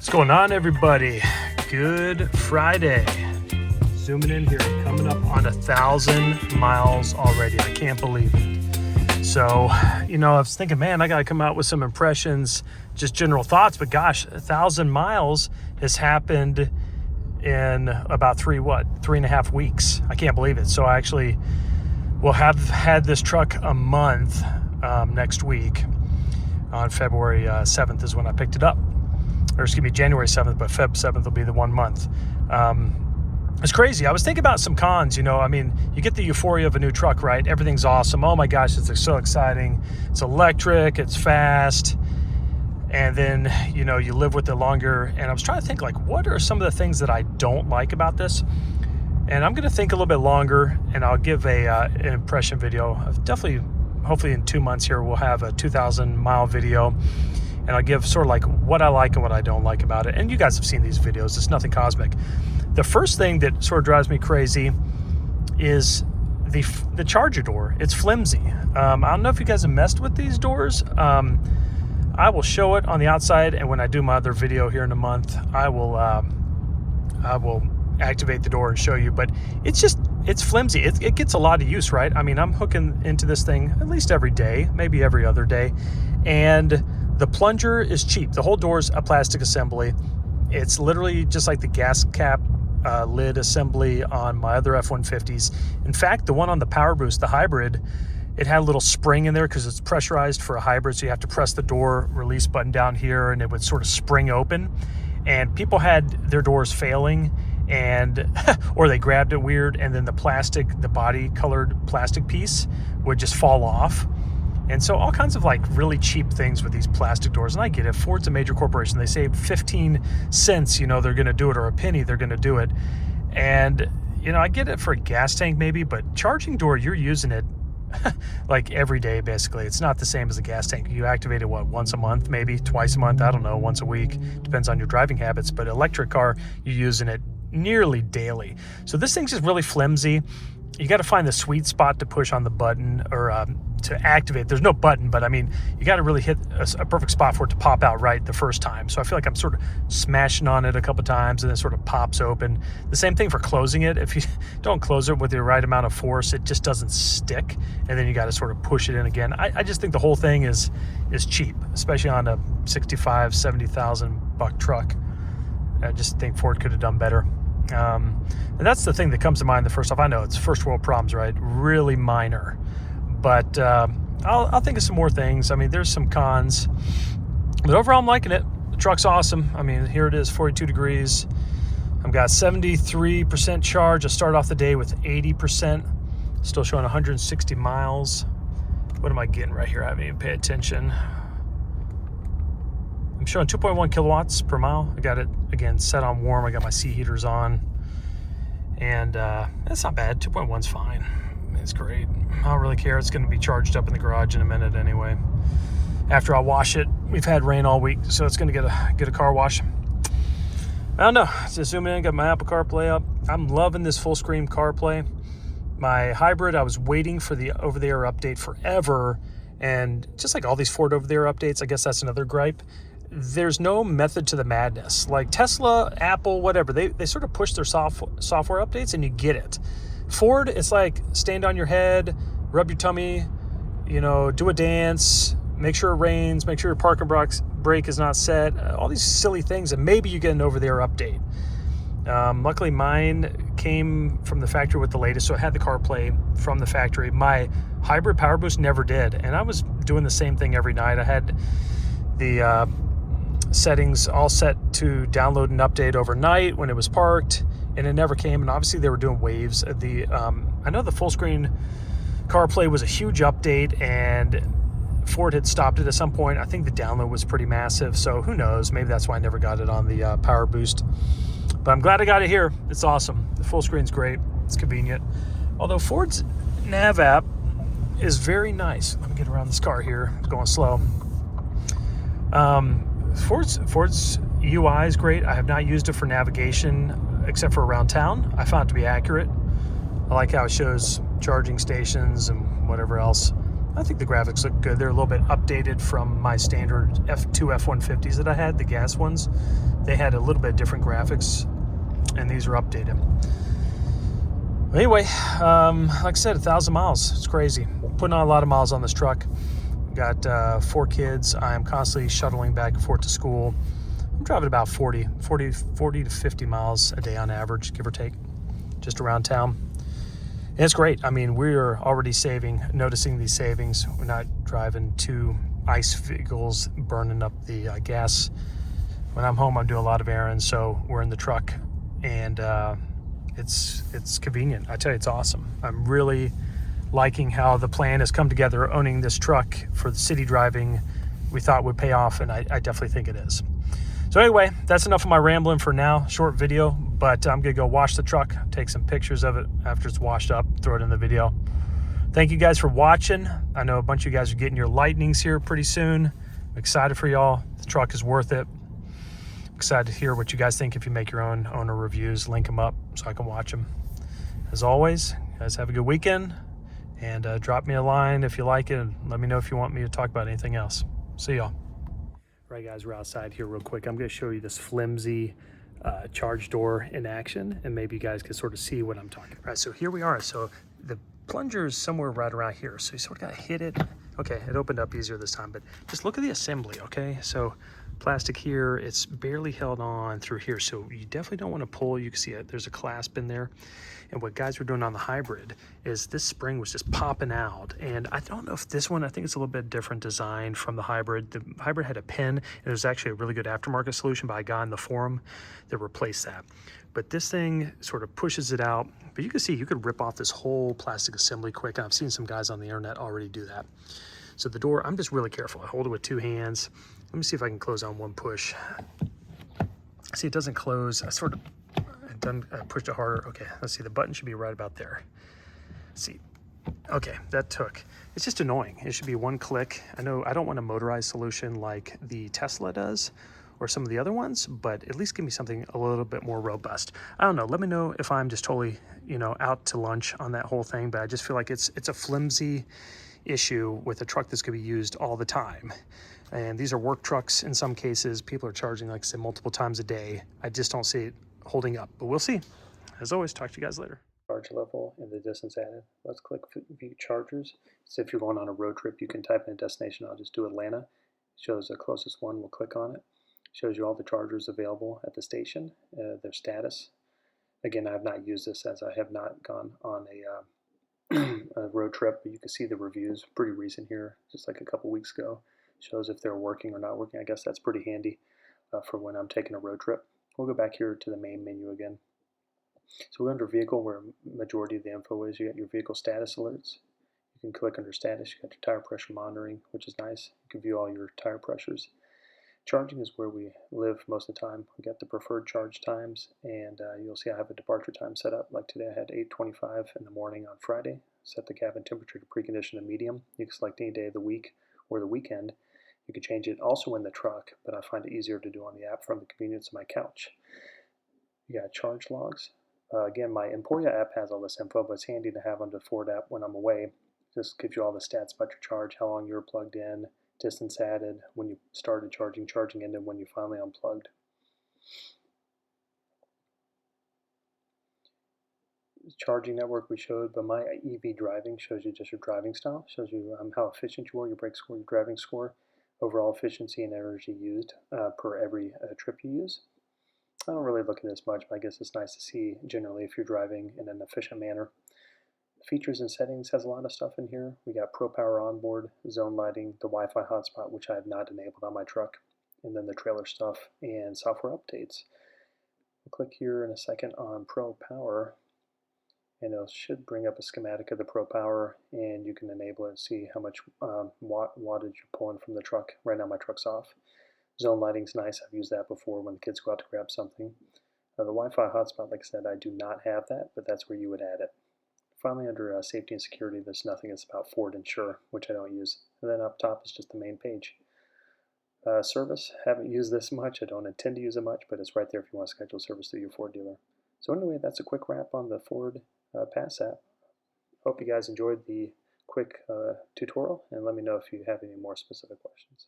What's going on, everybody? Good Friday. Zooming in here, coming up on 1,000 miles already. I can't believe it. So, I was thinking, man, I got to come out with some impressions, just general thoughts. But gosh, 1,000 miles has happened in about 3.5 weeks. I can't believe it. So I actually will have had this truck a month next week. On February 7th is when I picked it up. Or excuse me, January 7th, but Feb 7th will be the 1 month. It's crazy. I was thinking about some cons, you get the euphoria of a new truck, right? Everything's awesome. Oh my gosh, it's so exciting. It's electric, it's fast. And then, you live with it longer. And I was trying to think, what are some of the things that I don't like about this? And I'm going to think a little bit longer, and I'll give an impression video. Definitely, hopefully in 2 months here, we'll have a 2,000 mile video. And I'll give sort of what I like and what I don't like about it. And you guys have seen these videos. It's nothing cosmic. The first thing that sort of drives me crazy is the charger door. It's flimsy. I don't know if you guys have messed with these doors. I will show it on the outside, and when I do my other video here in a month, I will activate the door and show you. But it's flimsy. It gets a lot of use, right? I mean, I'm hooking into this thing at least every day, maybe every other day, and the plunger is cheap. The whole door is a plastic assembly. It's literally just like the gas cap lid assembly on my other F-150s. In fact, the one on the Power Boost, the hybrid, it had a little spring in there because it's pressurized for a hybrid. So you have to press the door release button down here and it would sort of spring open. And people had their doors failing or they grabbed it weird, and then the body colored plastic piece would just fall off. And so all kinds of really cheap things with these plastic doors. And I get it. Ford's a major corporation. They save 15 cents, they're going to do it, or a penny, they're going to do it. And, I get it for a gas tank maybe, but charging door, you're using it every day, basically. It's not the same as a gas tank. You activate it, once a month, maybe twice a month. I don't know, once a week. Depends on your driving habits. But electric car, you're using it nearly daily. So this thing's just really flimsy. You got to find the sweet spot to push on the button or to activate. There's no button, but you got to really hit a perfect spot for it to pop out right the first time. So I feel like I'm sort of smashing on it a couple times and then sort of pops open. The same thing for closing it. If you don't close it with the right amount of force, it just doesn't stick. And then you got to sort of push it in again. I just think the whole thing is cheap, especially on a $65,000, $70,000 truck. I just think Ford could have done better. And that's the thing that comes to mind the first off. I know it's first world problems, right? Really minor. But I'll think of some more things. There's some cons. But overall, I'm liking it. The truck's awesome. Here it is, 42 degrees. I've got 73% charge. I start off the day with 80%. Still showing 160 miles. What am I getting right here? I haven't even paid attention. I'm showing 2.1 kilowatts per mile. I got it, again, set on warm. I got my seat heaters on. And that's not bad. 2.1's fine. It's great. I don't really care. It's going to be charged up in the garage in a minute anyway. After I wash it, we've had rain all week, so it's going to get a car wash. I don't know. Just zoom in, got my Apple CarPlay up. I'm loving this full screen CarPlay. My hybrid, I was waiting for the over-the-air update forever, and just like all these Ford over-the-air updates, I guess that's another gripe. There's no method to the madness. Like Tesla, Apple, whatever, they sort of push their software updates and you get it. Ford, it's like stand on your head, rub your tummy, do a dance, make sure it rains, make sure your parking brake is not set, all these silly things, and maybe you get an over-the-air update. Luckily, mine came from the factory with the latest, so it had the CarPlay from the factory. My hybrid Power Boost never did, and I was doing the same thing every night. I had the settings all set to download an update overnight when it was parked, and it never came. And obviously they were doing waves. I know the full screen CarPlay was a huge update, and Ford had stopped it at some point. I think the download was pretty massive, so who knows? Maybe that's why I never got it on the Power Boost. But I'm glad I got it here. It's awesome. The full screen's great. It's convenient. Although Ford's nav app is very nice. Let me get around this car here. It's going slow. Ford's UI is great. I have not used it for navigation except for around town. I found it to be accurate. I like how it shows charging stations and whatever else. I think the graphics look good. They're a little bit updated from my standard F150s that I had, the gas ones. They had a little bit different graphics, and these are updated. Anyway, like I said, 1,000 miles. It's crazy. Putting on a lot of miles on this truck. Got 4 kids. I'm constantly shuttling back and forth to school. I'm driving about 40 to 50 miles a day on average, give or take, just around town. And it's great. I mean, we're already noticing these savings. We're not driving 2 ICE vehicles, burning up the gas. When I'm home, I'm doing a lot of errands, so we're in the truck, and it's convenient. I tell you, it's awesome. I'm really liking how the plan has come together. Owning this truck for the city driving, we thought would pay off, and I definitely think it is. So anyway, that's enough of my rambling for now. Short video, but I'm gonna go wash the truck, take some pictures of it after it's washed up, throw it in the video. Thank you guys for watching. I know a bunch of you guys are getting your Lightnings here pretty soon. I'm excited for y'all. The truck is worth it. Excited to hear what you guys think. If you make your own owner reviews, link them up so I can watch them. As always, guys, have a good weekend, and drop me a line if you like it, and let me know if you want me to talk about anything else. See y'all. Right, guys, we're outside here real quick. I'm going to show you this Flimsy charge door in action, and maybe you guys can sort of see what I'm talking about. All right, so here we are. So the plunger is somewhere right around here. So you sort of got to hit it. Okay, it opened up easier this time, but just look at the assembly, okay? So plastic here, it's barely held on through here, so you definitely don't want to pull. You can see it, there's a clasp in there. And what guys were doing on the hybrid is this spring was just popping out. And I don't know if this one, I think it's a little bit different design from the hybrid. The hybrid had a pin, and it was actually a really good aftermarket solution by a guy in the forum that replaced that. But this thing sort of pushes it out. But you can see, you could rip off this whole plastic assembly quick. And I've seen some guys on the internet already do that. So the door, I'm just really careful. I hold it with 2 hands. Let me see if I can close on one push. See, it doesn't close. I pushed it harder. Okay, let's see. The button should be right about there. Let's see. Okay, that took. It's just annoying. It should be 1 click. I know I don't want a motorized solution like the Tesla does or some of the other ones, but at least give me something a little bit more robust. I don't know. Let me know if I'm just totally, out to lunch on that whole thing, but I just feel like it's a flimsy issue with a truck that's going to be used all the time. And these are work trucks in some cases. People are charging, like I said, multiple times a day. I just don't see it holding up, but we'll see. As always, talk to you guys later. Charge level and the distance added. Let's click view chargers. So if you're going on a road trip, you can type in a destination. I'll just do Atlanta. It shows the closest one. We'll click on it. Shows you all the chargers available at the station, their status. Again, I have not used this as I have not gone on a road trip, but you can see the reviews, pretty recent here, just like a couple weeks ago. Shows if they're working or not working. I guess that's pretty handy for when I'm taking a road trip. We'll go back here to the main menu again. So we're under vehicle, where majority of the info is. You got your vehicle status alerts. You can click under status. You got your tire pressure monitoring, which is nice. You can view all your tire pressures. Charging is where we live most of the time. We got the preferred charge times, and you'll see I have a departure time set up. Like today I had 8:25 in the morning on Friday. Set the cabin temperature to precondition to medium. You can select any day of the week or the weekend. You can change it also in the truck, but I find it easier to do on the app from the convenience of my couch. You got charge logs. Again, my Emporia app has all this info, but it's handy to have on the Ford app when I'm away. Just gives you all the stats about your charge, how long you're plugged in, distance added, when you started charging, charging ended, when you finally unplugged. The charging network we showed, but my EV driving shows you just your driving style, shows you how efficient you are, your brake score, your driving score, overall efficiency and energy used per every trip you use. I don't really look at this much, but I guess it's nice to see generally if you're driving in an efficient manner. Features and settings has a lot of stuff in here. We got Pro Power onboard, zone lighting, the Wi-Fi hotspot, which I have not enabled on my truck, and then the trailer stuff and software updates. We'll click here in a second on Pro Power, and it should bring up a schematic of the Pro Power, and you can enable it and see how much wattage you're pulling from the truck. Right now my truck's off. Zone lighting's nice. I've used that before when the kids go out to grab something. The Wi-Fi hotspot, like I said, I do not have that, but that's where you would add it. Finally, under safety and security, there's nothing. It's about Ford Insure, which I don't use. And then up top is just the main page. Service, haven't used this much. I don't intend to use it much, but it's right there if you want to schedule service through your Ford dealer. So anyway, that's a quick wrap on the Ford Pass app. Hope you guys enjoyed the quick quick tutorial, and let me know if you have any more specific questions.